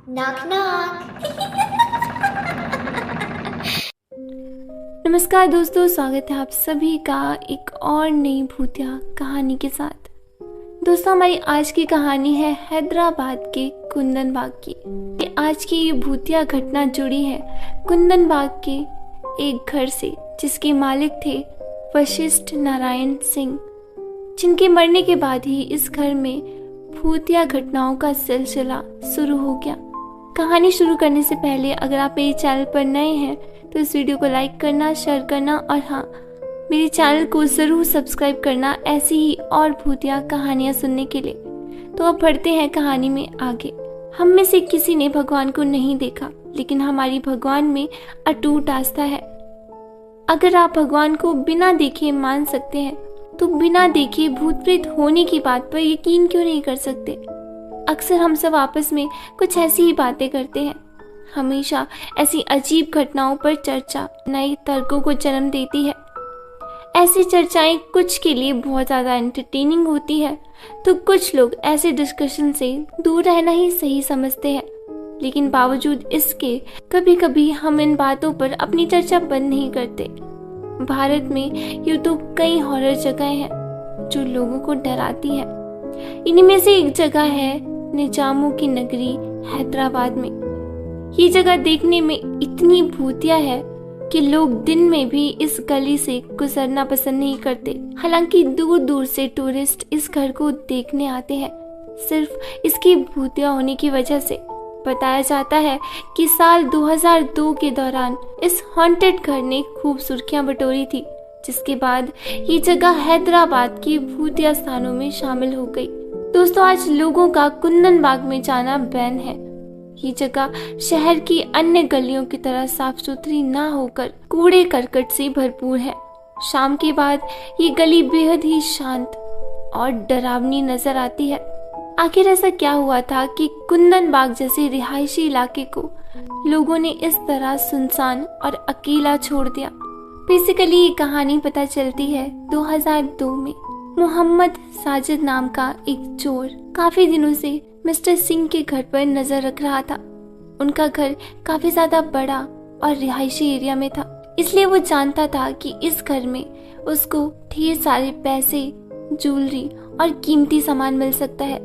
Knock knock. नमस्कार दोस्तों, स्वागत है आप सभी का एक और नई भूतिया कहानी के साथ। दोस्तों, हमारी आज की कहानी है हैदराबाद के कुंदन बाग की। आज की ये भूतिया घटना जुड़ी है कुंदन बाग के एक घर से, जिसके मालिक थे वशिष्ठ नारायण सिंह, जिनके मरने के बाद ही इस घर में भूतिया घटनाओं का सिलसिला शुरू हो गया। कहानी शुरू करने से पहले अगर आप मेरे चैनल पर नए हैं तो इस वीडियो को लाइक करना, शेयर करना और हाँ, मेरे चैनल को ज़रूर सब्सक्राइब करना ऐसी ही और भूतिया कहानियाँ सुनने के लिए। तो अब बढ़ते हैं कहानी में आगे। हम में से किसी ने भगवान को नहीं देखा, लेकिन हमारी भगवान में अटूट आस्था है। अगर आप भगवान को बिना देखे मान सकते हैं तो बिना देखे भूत प्रेत होने की बात पर यकीन क्यों नहीं कर सकते। अक्सर हम सब आपस में कुछ ऐसी ही बातें करते हैं। हमेशा ऐसी अजीब घटनाओं पर चर्चा नए तर्कों को जन्म देती है। ऐसी चर्चाएं कुछ के लिए बहुत ज़्यादा एंटरटेनिंग होती है, तो कुछ लोग ऐसे डिस्कशन से दूर रहना ही सही समझते हैं। लेकिन बावजूद इसके कभी कभी हम इन बातों पर अपनी चर्चा बंद नहीं करते। भारत में यूँ तो कई हॉरर जगहें हैं जो लोगों को डराती है। इन्हीं में से एक जगह है निजामों की नगरी हैदराबाद में। ये जगह देखने में इतनी भूतिया है कि लोग दिन में भी इस गली से गुजरना पसंद नहीं करते। हालांकि दूर दूर से टूरिस्ट इस घर को देखने आते हैं, सिर्फ इसकी भूतिया होने की वजह से। बताया जाता है कि साल 2002 के दौरान इस हॉन्टेड घर ने खूब सुर्खियां बटोरी थी, जिसके बाद ये जगह हैदराबाद की भूतिया स्थानों में शामिल हो गई। दोस्तों, आज लोगों का कुंदन बाग में जाना बैन है। ये जगह शहर की अन्य गलियों की तरह साफ सुथरी ना होकर कूड़े करकट से भरपूर है। शाम के बाद ये गली बेहद ही शांत और डरावनी नजर आती है। आखिर ऐसा क्या हुआ था कि कुंदन बाग जैसे रिहायशी इलाके को लोगों ने इस तरह सुनसान और अकेला छोड़ दिया। बेसिकली ये कहानी पता चलती है 2002 में। मोहम्मद साजिद नाम का एक चोर काफी दिनों से मिस्टर सिंह के घर पर नजर रख रहा था। उनका घर काफी ज्यादा बड़ा और रिहायशी एरिया में था, इसलिए वो जानता था कि इस घर में उसको ढेर सारे पैसे, ज्वेलरी और कीमती सामान मिल सकता है।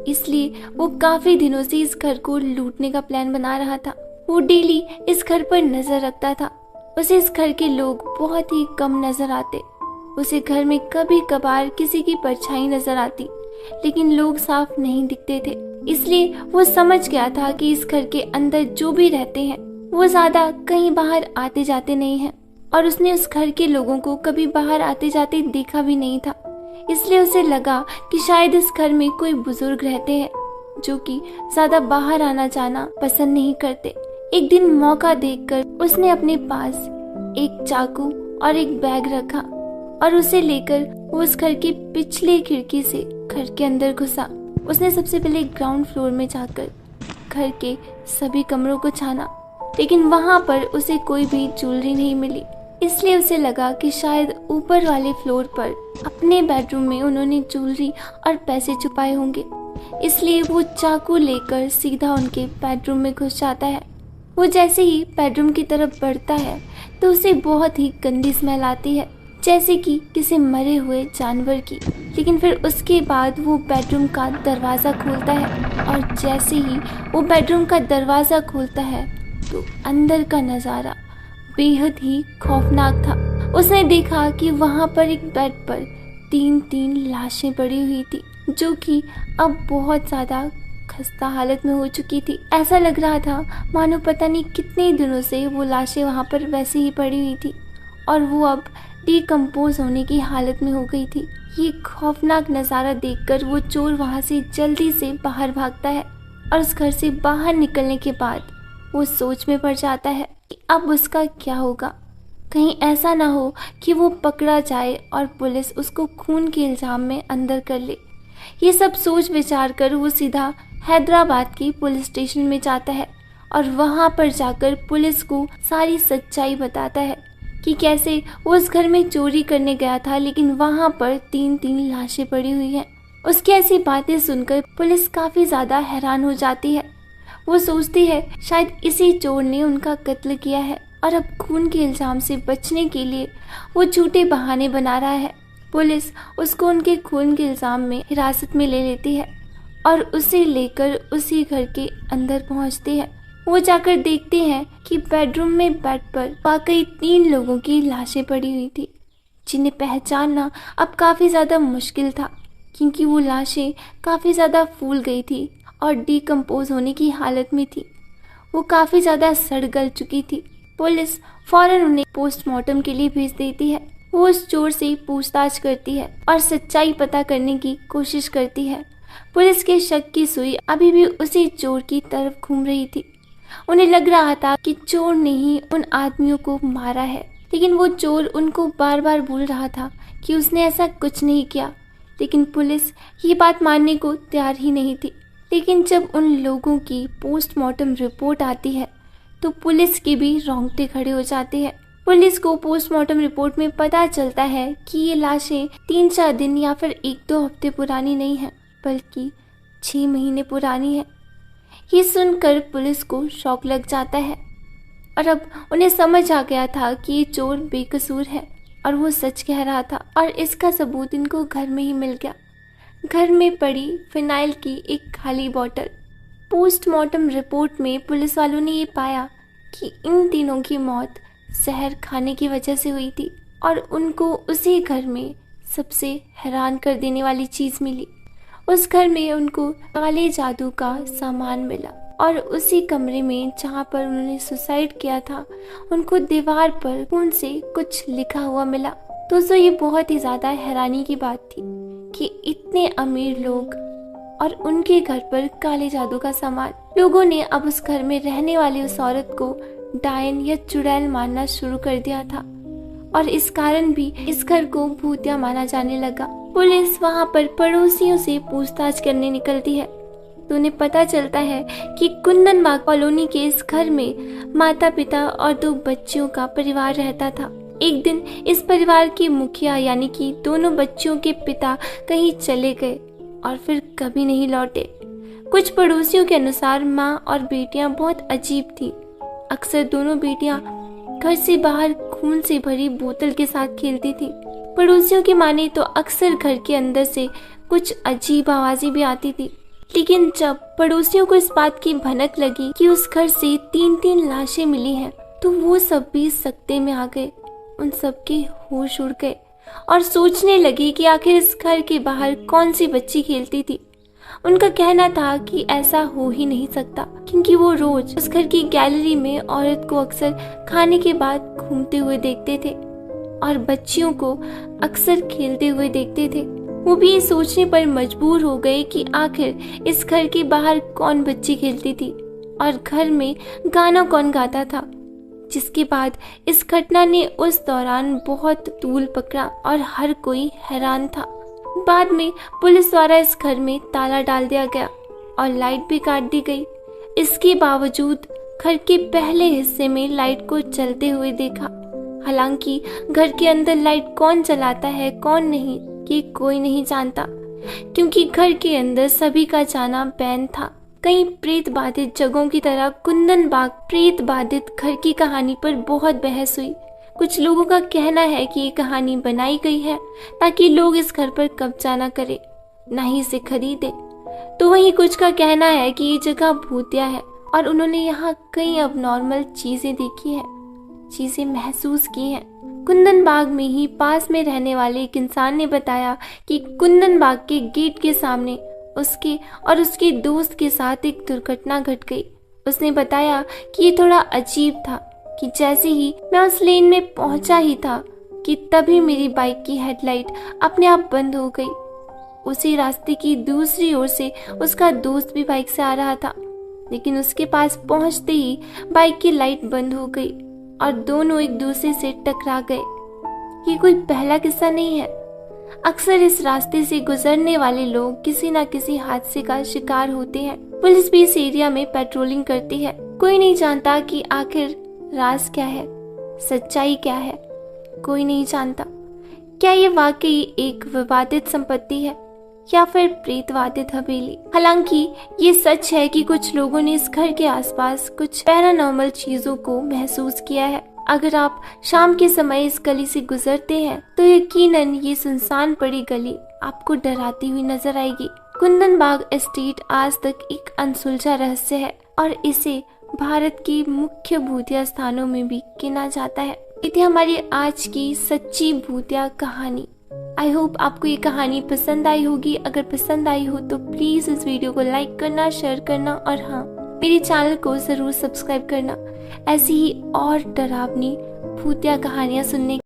इसलिए वो काफी दिनों से इस घर को लूटने का प्लान बना रहा था। वो डेली इस घर पर नजर रखता था। उसे इस घर के लोग बहुत ही कम नजर आते। उसे घर में कभी कभार किसी की परछाई नजर आती, लेकिन लोग साफ नहीं दिखते थे। इसलिए वो समझ गया था कि इस घर के अंदर जो भी रहते हैं वो ज्यादा कहीं बाहर आते जाते नहीं हैं, और उसने उस घर के लोगों को कभी बाहर आते जाते देखा भी नहीं था। इसलिए उसे लगा कि शायद इस घर में कोई बुजुर्ग रहते हैं जो कि ज्यादा बाहर आना जाना पसंद नहीं करते। एक दिन मौका देखकर उसने अपने पास एक चाकू और एक बैग रखा और उसे लेकर वो उस घर की पिछले खिड़की से घर के अंदर घुसा। उसने सबसे पहले ग्राउंड फ्लोर में जाकर घर के सभी कमरों को छाना, लेकिन वहां पर उसे कोई भी ज्वेलरी नहीं मिली। इसलिए उसे लगा कि शायद ऊपर वाले फ्लोर पर अपने बेडरूम में उन्होंने ज्वेलरी और पैसे छुपाए होंगे। इसलिए वो चाकू लेकर सीधा उनके बेडरूम में घुस जाता है। वो जैसे ही बेडरूम की तरफ बढ़ता है तो उसे बहुत ही गंदी स्मेल आती है, जैसे कि किसी मरे हुए जानवर की। लेकिन फिर उसके बाद वो बेडरूम का दरवाज़ा खोलता है, और जैसे ही वो बेडरूम का दरवाज़ा खोलता है तो अंदर का नज़ारा बेहद ही खौफनाक था। उसने देखा कि वहाँ पर एक बेड पर तीन लाशें पड़ी हुई थी, जो कि अब बहुत ज़्यादा खस्ता हालत में हो चुकी थी। ऐसा लग रहा था मानो पता नहीं कितने दिनों से वो लाशें वहाँ पर वैसे ही पड़ी हुई थी और वो अब डिकम्पोज होने की हालत में हो गई थी। ये खौफनाक नज़ारा देखकर वो चोर वहाँ से जल्दी से बाहर भागता है, और उस घर से बाहर निकलने के बाद वो सोच में पड़ जाता है कि अब उसका क्या होगा। कहीं ऐसा ना हो कि वो पकड़ा जाए और पुलिस उसको खून के इल्ज़ाम में अंदर कर ले। ये सब सोच विचार कर वो सीधा हैदराबाद की पुलिस स्टेशन में जाता है और वहाँ पर जाकर पुलिस को सारी सच्चाई बताता है कि कैसे वो उस घर में चोरी करने गया था, लेकिन वहाँ पर तीन लाशें पड़ी हुई हैं। उसकी ऐसी बातें सुनकर पुलिस काफ़ी ज़्यादा हैरान हो जाती है। वो सोचती है शायद इसी चोर ने उनका कत्ल किया है और अब खून के इल्जाम से बचने के लिए वो झूठे बहाने बना रहा है। पुलिस उसको उनके खून के इल्जाम में हिरासत में ले लेती है और उसे लेकर उसी घर के अंदर पहुंचती है। वो जाकर देखते हैं कि बेडरूम में बेड पर वाकई 3 लोगों की लाशें पड़ी हुई थी, जिन्हें पहचानना अब काफ़ी ज़्यादा मुश्किल था क्योंकि वो लाशें काफ़ी ज़्यादा फूल गई थी और डिकम्पोज होने की हालत में थी। वो काफ़ी ज़्यादा सड़ गल चुकी थी। पुलिस फौरन उन्हें पोस्टमार्टम के लिए भेज देती है। वो उस चोर से पूछताछ करती है और सच्चाई पता करने की कोशिश करती है। पुलिस के शक की सुई अभी भी उसी चोर की तरफ घूम रही थी। उन्हें लग रहा था कि चोर ने ही उन आदमियों को मारा है, लेकिन वो चोर उनको बार बार बोल रहा था कि उसने ऐसा कुछ नहीं किया। लेकिन पुलिस ये बात मानने को तैयार ही नहीं थी। लेकिन जब उन लोगों की पोस्टमार्टम रिपोर्ट आती है तो पुलिस के भी रोंगटे खड़े हो जाते हैं। पुलिस को पोस्टमार्टम रिपोर्ट में पता चलता है कि ये लाशें 3-4 दिन या फिर 1-2 हफ्ते पुरानी नहीं है, बल्कि 6 महीने पुरानी है। ये सुनकर पुलिस को शौक लग जाता है और अब उन्हें समझ आ गया था कि ये चोर बेकसूर है और वो सच कह रहा था और इसका सबूत इनको घर में ही मिल गया। घर में पड़ी फिनाइल की एक खाली बोतल। पोस्टमार्टम रिपोर्ट में पुलिस वालों ने ये पाया कि इन तीनों की मौत जहर खाने की वजह से हुई थी और उनको उसी घर में सबसे हैरान कर देने वाली चीज़ मिली। उस घर में उनको काले जादू का सामान मिला और उसी कमरे में जहाँ पर उन्होंने सुसाइड किया था उनको दीवार पर खून से कुछ लिखा हुआ मिला। दोस्तों, ये बहुत ही ज़्यादा हैरानी की बात थी कि इतने अमीर लोग और उनके घर पर काले जादू का सामान। लोगों ने अब उस घर में रहने वाली उस औरत को डायन या चुड़ैल मानना शुरू कर दिया था और इस कारण भी इस घर को भूतिया माना जाने लगा। पुलिस वहां पर पड़ोसियों से पूछताछ करने निकलती है तो उन्हें पता चलता है कि कुंदनबाग कॉलोनी के इस घर में माता पिता और 2 बच्चियों का परिवार रहता था। एक दिन इस परिवार के मुखिया यानी कि दोनों बच्चियों के पिता कहीं चले गए और फिर कभी नहीं लौटे। कुछ पड़ोसियों के अनुसार माँ और बेटियां बहुत अजीब थी। अक्सर दोनों बेटियां घर से बाहर खून से भरी बोतल के साथ खेलती थी। पड़ोसियों की माने तो अक्सर घर के अंदर से कुछ अजीब आवाजें भी आती थी। लेकिन जब पड़ोसियों को इस बात की भनक लगी कि उस घर से 3-3 लाशें मिली हैं, तो वो सब भी सकते में आ गए। उन सब के होश उड़ गए और सोचने लगे कि आखिर इस घर के बाहर कौन सी बच्ची खेलती थी। उनका कहना था कि ऐसा हो ही नहीं सकता क्योंकि वो रोज उस घर की गैलरी में औरत को अक्सर खाने के बाद घूमते हुए देखते थे और बच्चियों को अक्सर खेलते हुए देखते थे। वो भी ये सोचने पर मजबूर हो गए कि आखिर इस घर के बाहर कौन बच्ची खेलती थी और घर में गाना कौन गाता था। जिसके बाद इस घटना ने उस दौरान बहुत तूल पकड़ा और हर कोई हैरान था। बाद में पुलिस द्वारा इस घर में ताला डाल दिया गया और लाइट भी काट दी गई। इसके बावजूद घर के पहले हिस्से में लाइट को चलते हुए देखा। हालांकि घर के अंदर लाइट कौन चलाता है कौन नहीं ये कोई नहीं जानता क्योंकि घर के अंदर सभी का जाना बैन था। कई प्रेत बाधित जगहों की तरह कुंदनबाग प्रेत बाधित घर की कहानी पर बहुत बहस हुई। कुछ लोगों का कहना है कि ये कहानी बनाई गई है ताकि लोग इस घर पर कब्जा न करें, न ही इसे खरीदे। तो वहीं कुछ का कहना है कि ये जगह भूतिया है और उन्होंने यहाँ कई अबनॉर्मल चीजें देखी हैं, चीजें महसूस की हैं। कुंदनबाग में ही पास में रहने वाले एक इंसान ने बताया कि कुंदनबाग के गेट के सामने उसके और उसके दोस्त के साथ एक दुर्घटना घट गई। उसने बताया कि ये थोड़ा अजीब था कि जैसे ही मैं उस लेन में पहुंचा ही था कि तभी मेरी बाइक की हेडलाइट अपने आप बंद हो गई। उसी रास्ते की दूसरी ओर से उसका दोस्त भी बाइक से आ रहा था, लेकिन उसके पास पहुंचते ही बाइक की लाइट बंद हो गई और दोनों एक दूसरे से टकरा गए। ये कोई पहला किस्सा नहीं है। अक्सर इस रास्ते से गुजरने वाले लोग किसी न किसी हादसे का शिकार होते हैं। पुलिस भी इस एरिया में पेट्रोलिंग करती है। कोई नहीं जानता कि आखिर राज क्या है, सच्चाई क्या है, कोई नहीं जानता। क्या ये वाकई एक विवादित संपत्ति है या फिर प्रेतवादित हवेली। हालांकि ये सच है कि कुछ लोगों ने इस घर के आसपास कुछ पैरानॉर्मल चीजों को महसूस किया है। अगर आप शाम के समय इस गली से गुजरते हैं तो यकीनन ये सुनसान पड़ी गली आपको डराती हुई नजर आएगी। कुंदन बाग एस्टेट आज तक एक अनसुलझा रहस्य है और इसे भारत के मुख्य भूतिया स्थानों में भी गिना जाता है। ये थी हमारी आज की सच्ची भूतिया कहानी। आई होप आपको ये कहानी पसंद आई होगी। अगर पसंद आई हो तो प्लीज इस वीडियो को लाइक करना, शेयर करना और हाँ, मेरे चैनल को जरूर सब्सक्राइब करना ऐसी ही और डरावनी भूतिया कहानियां सुनने